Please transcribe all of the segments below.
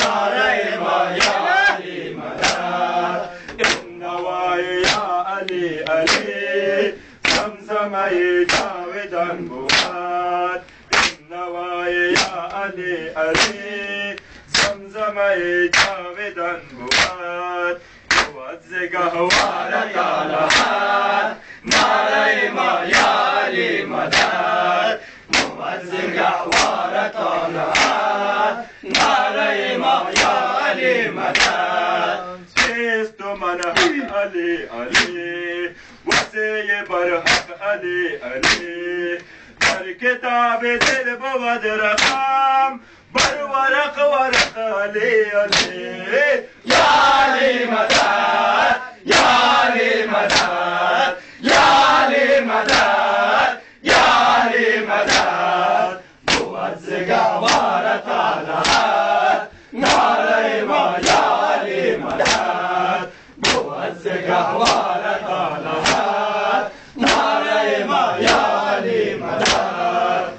نعره ما یا علی مدد این نوای یا علی علی زمزمه جاودان بود این نوای یا علی علی زمزمه جاودان بود بود زگهوار کالهات نعره ما یا علی مدد بود زگهوار کالهات نعره ما یا علی مدد چیست من حق علی علی وسیع بر حق علی علی در کتاب دل بود رقم بر ورق علی علی یا علی مدد یا علی مدد یا علی مدد یا علی مدد بود زگهوار طالعت نعره ما یا علی مدد بود زگهوار طالعت نعره ما یا علی مدد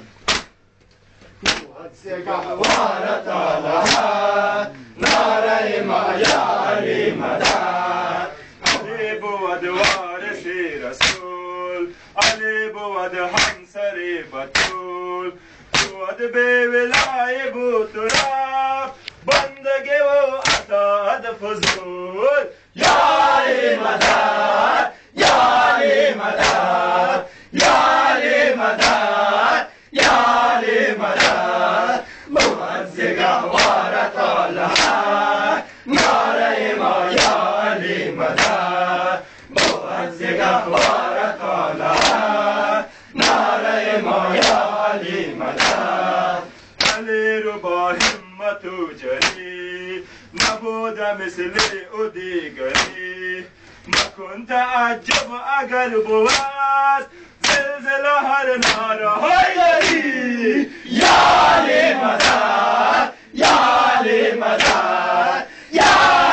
بود زگهوار طالعت نعره ما یا علی مدد علی بود وارث رسول علی بود همسر بطول بود به ولای بود رفت بندگی و اطاعت فضول یا علی مدد یا علی مدد یا علی مدد یا علی مدد بود زگهوار طالعت نعره ما یا علی مدد بود زگهوار طالعت نعره ما یا علی مدد علی رو با همت و جری نبود مثل او دیگری مکن تعجب اگر بود زلزله هر نعره حیدری یا علی مدد یا علی مدد یا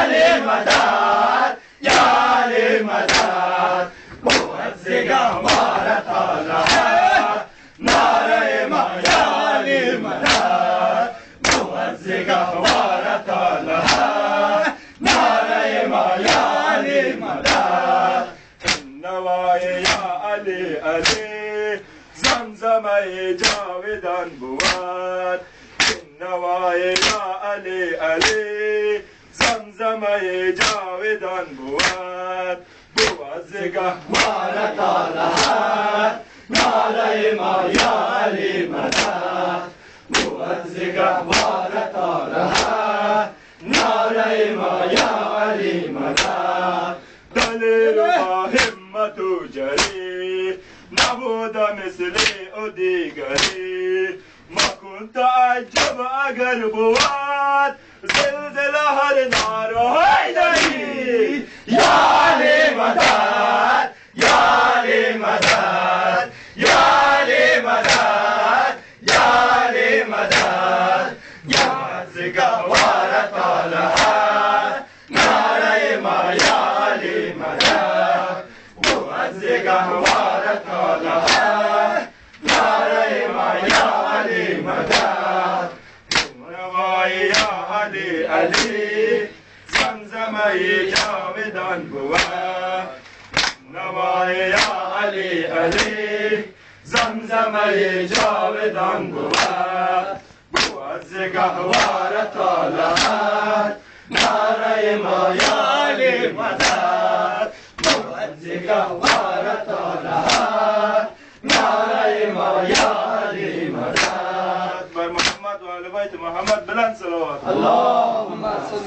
علی مدد یا علی مدد بود زگهوار طالعت نعره ما یا علی مدد بود زگهوار طالعت نعره ما یا علی مدد نوای یا علی علی زمزمه جاودان بود نوای یا علی علی زمزمه جاودان بود بود زگهوار طالعت نعره ما یا علی مدد بود زگهوار طالعت نعره ما یا علی مدد دلیل با همت و جری نبود مثل او دیگری مکن تعجب اگر بود زلزله هر نعره حیدری یا علی مدد یا علی مدد یا علی مدد یا علی مدد یا زگهوار طالعت نعره ما یا علی مدد بود زگهوار طالعت نعره ما یا علی مدد نوای یا علی علی زمزمه جاودان بود نوای یا علی علی زمزمه جاودان بود بود زگهوار طالعت نعره ما یا علی مدد بود زگهوار طالعت نعره ما یا علی مدد بر محمد و آل بیت محمد بلند صلوات. اللهم